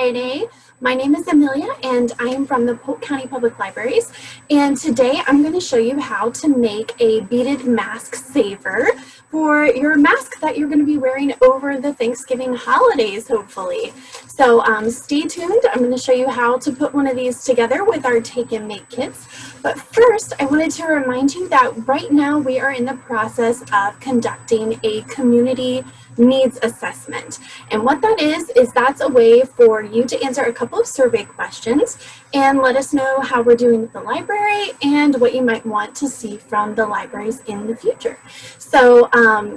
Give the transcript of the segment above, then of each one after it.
Friday. My name is Amelia and I am from the Polk County Public Libraries, and today I'm going to show you how to make a beaded mask saver for your mask that you're going to be wearing over the Thanksgiving holidays, hopefully. So stay tuned. I'm going to show you how to put one of these together with our take and make kits. But first, I wanted to remind you that right now we are in the process of conducting a community needs assessment. And what that is that's a way for you to answer a couple of survey questions and let us know how we're doing with the library and what you might want to see from the libraries in the future. So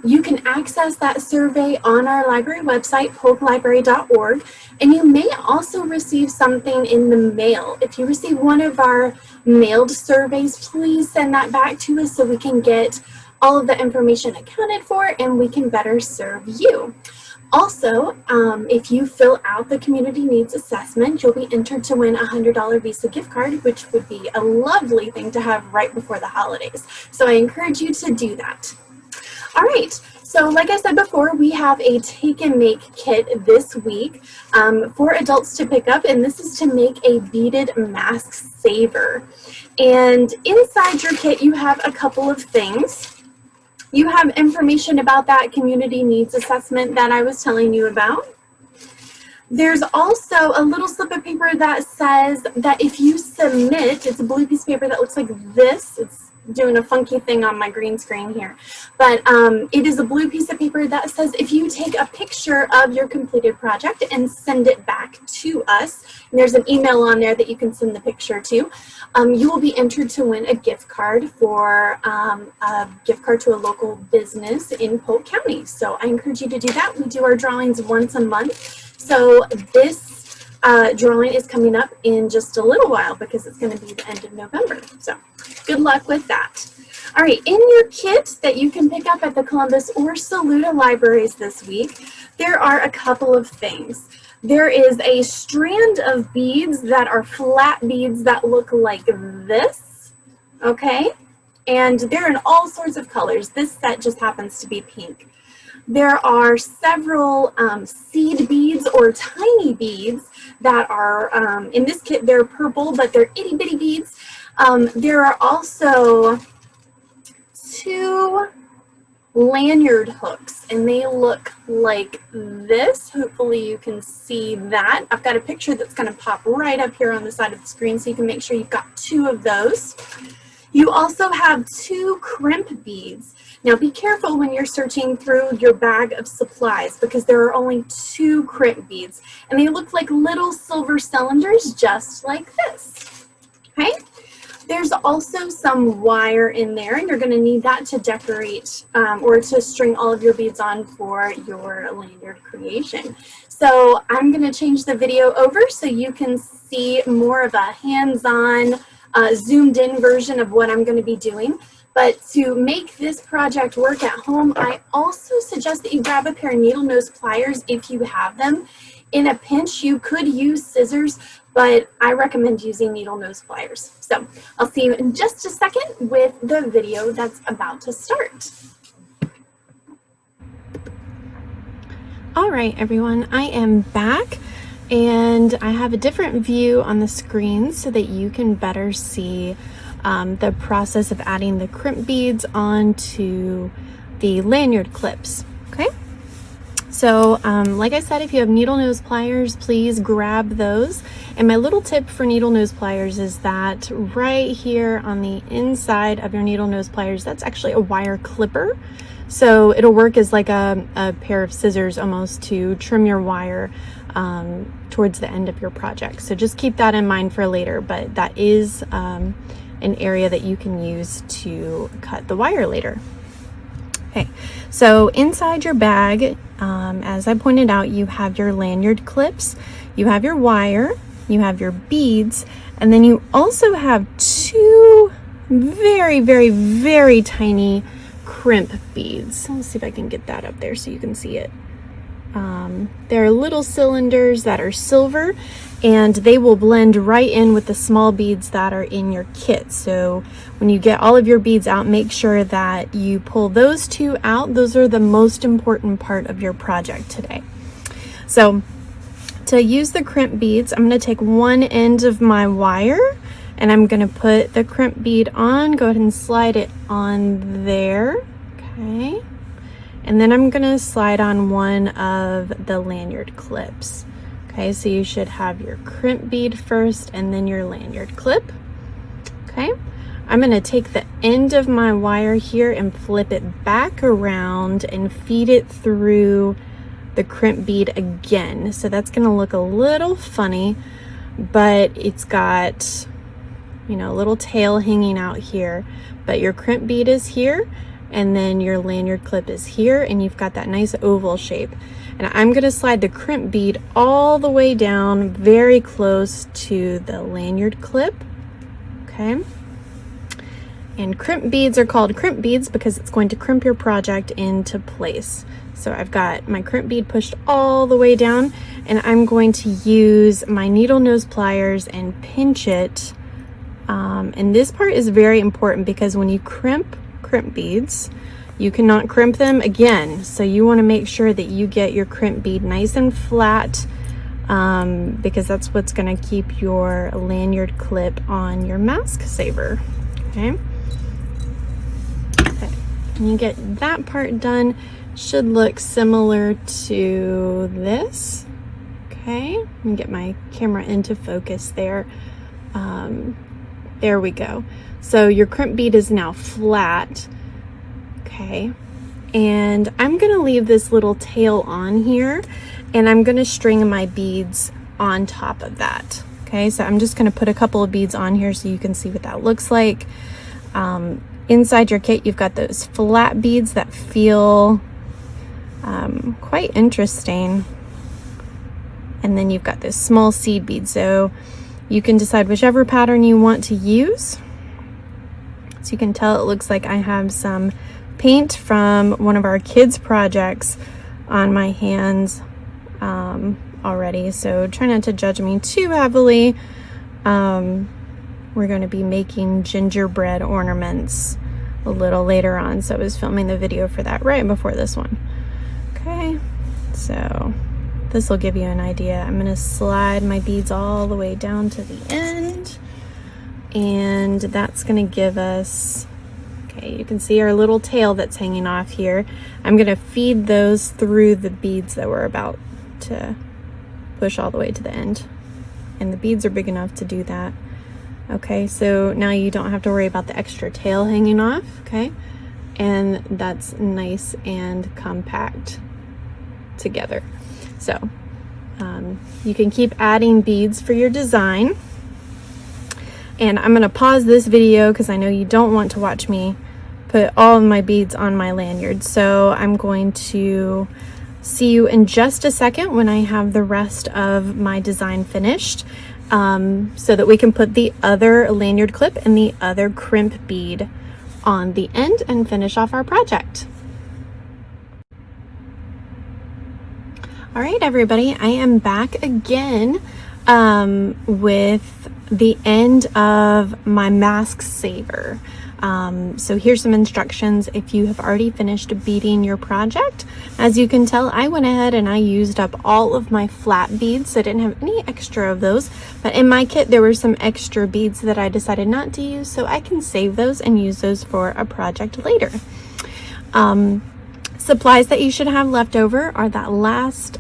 you can access that survey on our library website, polklibrary.org, and you may also receive something in the mail. If you receive one of our mailed surveys, please send that back to us so we can get all of the information accounted for and we can better serve you. Also, if you fill out the community needs assessment, you'll be entered to win a $100 Visa gift card, which would be a lovely thing to have right before the holidays. So I encourage you to do that. All right, so like I said before, we have a take and make kit this week for adults to pick up, and this is to make a beaded mask saver. And inside your kit, you have a couple of things. You have information about that community needs assessment that I was telling you about. There's also a little slip of paper that says that if you submit, it's a blue piece of paper that looks like this. It's doing a funky thing on my green screen here. But it is a blue piece of paper that says if you take a picture of your completed project and send it back to us, and there's an email on there that you can send the picture to, you will be entered to win a gift card for a gift card to a local business in Polk County. So I encourage you to do that. We do our drawings once a month. So this drawing is coming up in just a little while because it's going to be the end of November. So good luck with that. All right, in your kit that you can pick up at the Columbus or Saluda libraries this week, there are a couple of things. There is a strand of beads that are flat beads that look like this, okay? And they're in all sorts of colors. This set just happens to be pink. There are several seed beads or tiny beads that are, in this kit, they're purple, but they're itty bitty beads. There are also 2 lanyard hooks, and they look like this. Hopefully you can see that. I've got a picture that's going to pop right up here on the side of the screen so you can make sure you've got 2 of those. You also have 2 crimp beads. Now be careful when you're searching through your bag of supplies because there are only 2 crimp beads, and they look like little silver cylinders just like this. Okay? There's also some wire in there, and you're going to need that to decorate or to string all of your beads on for your lanyard creation. So I'm going to change the video over so you can see more of a hands-on, zoomed in version of what I'm going to be doing. But to make this project work at home, I also suggest that you grab a pair of needle nose pliers if you have them. In a pinch, you could use scissors, but I recommend using needle nose pliers. So I'll see you in just a second with the video that's about to start. All right, everyone, I am back, and I have a different view on the screen so that you can better see the process of adding the crimp beads onto the lanyard clips, okay? So like I said, if you have needle nose pliers, please grab those. And my little tip for needle nose pliers is that right here on the inside of your needle nose pliers, that's actually a wire clipper. So it'll work as like a pair of scissors almost to trim your wire towards the end of your project. So just keep that in mind for later, but that is an area that you can use to cut the wire later. Okay, so inside your bag, as I pointed out, you have your lanyard clips, you have your wire, you have your beads, and then you also have 2 very, very, very tiny crimp beads. Let's see if I can get that up there so you can see it. They're little cylinders that are silver, and they will blend right in with the small beads that are in your kit. So when you get all of your beads out, make sure that you pull those 2 out. Those are the most important part of your project today. So To use the crimp beads, I'm going to take one end of my wire and I'm going to put the crimp bead on. Go ahead and slide it on there. Okay. And then I'm going to slide on one of the lanyard clips. Okay, so you should have your crimp bead first and then your lanyard clip. Okay. I'm going to take the end of my wire here and flip it back around and feed it through the crimp bead again. So that's going to look a little funny, but it's got, you know, a little tail hanging out here, but your crimp bead is here and then your lanyard clip is here and you've got that nice oval shape. And I'm going to slide the crimp bead all the way down very close to the lanyard clip. Okay. And crimp beads are called crimp beads because it's going to crimp your project into place. So I've got my crimp bead pushed all the way down and I'm going to use my needle nose pliers and pinch it. And this part is very important because when you crimp beads, you cannot crimp them again. So you want to make sure that you get your crimp bead nice and flat because that's what's going to keep your lanyard clip on your mask saver. Okay. When you get that part done, should look similar to this. Okay, let me get my camera into focus there. There we go. So your crimp bead is now flat. Okay, and I'm gonna leave this little tail on here and I'm gonna string my beads on top of that. Okay, so I'm just gonna put a couple of beads on here so you can see what that looks like. Inside your kit, you've got those flat beads that feel quite interesting. And then you've got this small seed bead. So you can decide whichever pattern you want to use. So you can tell it looks like I have some paint from one of our kids' projects on my hands already. So try not to judge me too heavily. We're going to be making gingerbread ornaments a little later on. So I was filming the video for that right before this one. Okay, so this will give you an idea. I'm going to slide my beads all the way down to the end. And that's going to give us, okay, you can see our little tail that's hanging off here. I'm going to feed those through the beads that we're about to push all the way to the end. And the beads are big enough to do that. Okay, so now you don't have to worry about the extra tail hanging off, okay? And that's nice and compact together. So you can keep adding beads for your design. And I'm gonna pause this video because I know you don't want to watch me put all of my beads on my lanyard. So I'm going to see you in just a second when I have the rest of my design finished. So that we can put the other lanyard clip and the other crimp bead on the end and finish off our project. All right, everybody, I am back again with the end of my mask saver. So here's some instructions if you have already finished beading your project. As you can tell, I went ahead and I used up all of my flat beads, so I didn't have any extra of those. But in my kit, there were some extra beads that I decided not to use, so I can save those and use those for a project later. Supplies that you should have left over are that last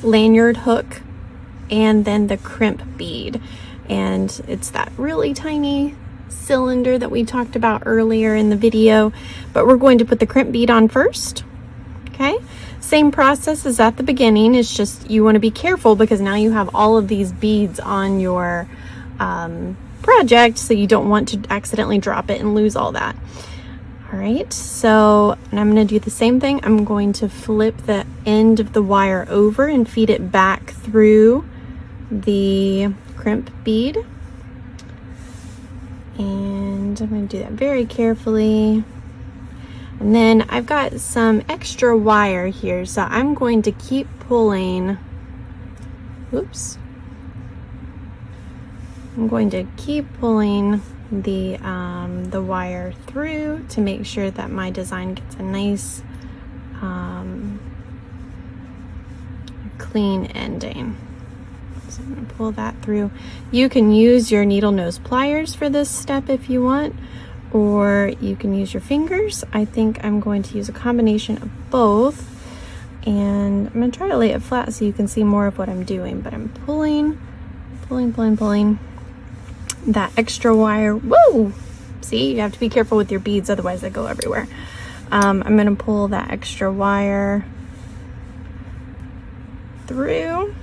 lanyard hook and then the crimp bead. And it's that really tiny cylinder that we talked about earlier in the video, but we're going to put the crimp bead on first. Okay, same process as at the beginning. It's just you want to be careful because now you have all of these beads on your project, so you don't want to accidentally drop it and lose all that. All right, so and I'm going to do the same thing. I'm going to flip the end of the wire over and feed it back through the crimp bead. And I'm going to do that very carefully. And then I've got some extra wire here, so I'm going to keep pulling. Oops. I'm going to keep pulling the wire through to make sure that my design gets a nice clean ending. So I'm going to pull that through. You can use your needle nose pliers for this step if you want, or you can use your fingers. I think I'm going to use a combination of both, and I'm going to try to lay it flat so you can see more of what I'm doing, but I'm pulling that extra wire. Whoa! See, you have to be careful with your beads, otherwise they go everywhere. I'm going to pull that extra wire through.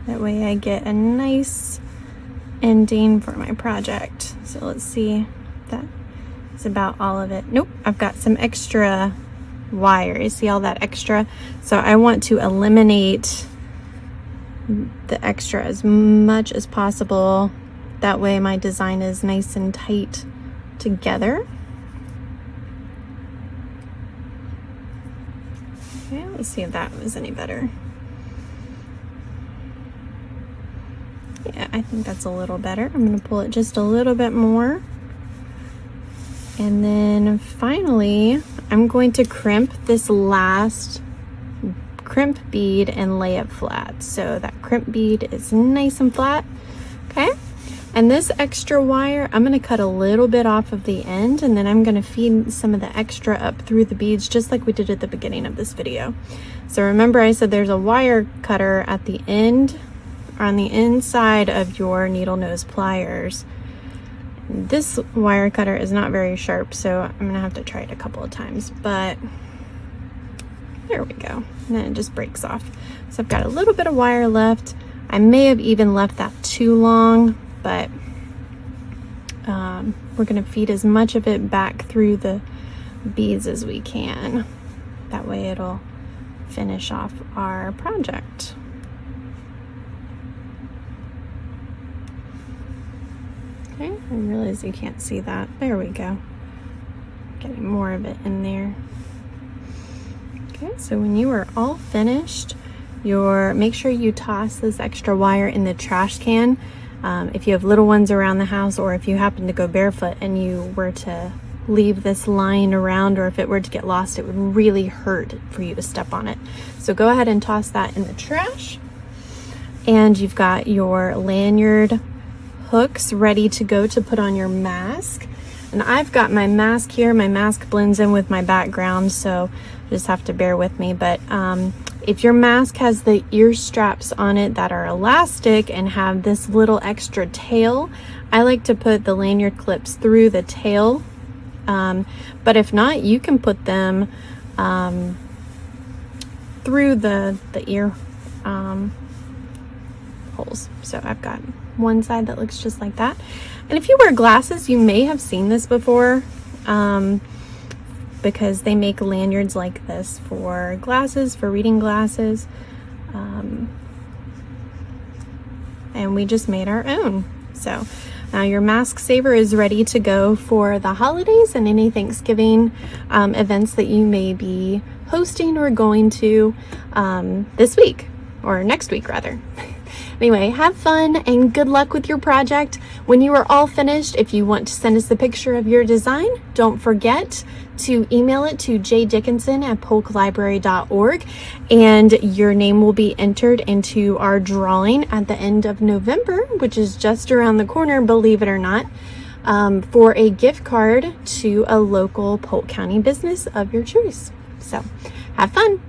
That way I get a nice ending for my project. So let's see, that is about all of it. Nope, I've got some extra wire. You see all that extra? So I want to eliminate the extra as much as possible. That way my design is nice and tight together. Okay, let's see if that was any better. Yeah, I think that's a little better. I'm going to pull it just a little bit more. And then finally, I'm going to crimp this last crimp bead and lay it flat. So that crimp bead is nice and flat. Okay. And this extra wire, I'm going to cut a little bit off of the end, and then I'm going to feed some of the extra up through the beads, just like we did at the beginning of this video. So remember I said there's a wire cutter at the end, on the inside of your needle nose pliers. This wire cutter is not very sharp, so I'm gonna have to try it a couple of times, but there we go. And then it just breaks off. So I've got a little bit of wire left. I may have even left that too long, but we're gonna feed as much of it back through the beads as we can. That way it'll finish off our project. Okay, I realize you can't see that. There we go. Getting more of it in there. Okay, so when you are all finished, make sure you toss this extra wire in the trash can. If you have little ones around the house, or if you happen to go barefoot and you were to leave this lying around, or if it were to get lost, it would really hurt for you to step on it. So go ahead and toss that in the trash. And you've got your lanyard hooks ready to go to put on your mask. And I've got my mask here. My mask blends in with my background, so just have to bear with me. But if your mask has the ear straps on it that are elastic and have this little extra tail, I like to put the lanyard clips through the tail. But if not, you can put them through the ear holes. So I've got one side that looks just like that. And if you wear glasses, you may have seen this before, because they make lanyards like this for glasses, for reading glasses. And we just made our own. So now your mask saver is ready to go for the holidays and any Thanksgiving events that you may be hosting or going to this week, or next week rather. Anyway, have fun and good luck with your project. When you are all finished, if you want to send us a picture of your design, don't forget to email it to jdickenson@polklibrary.org, and your name will be entered into our drawing at the end of November, which is just around the corner, believe it or not, for a gift card to a local Polk County business of your choice. So have fun.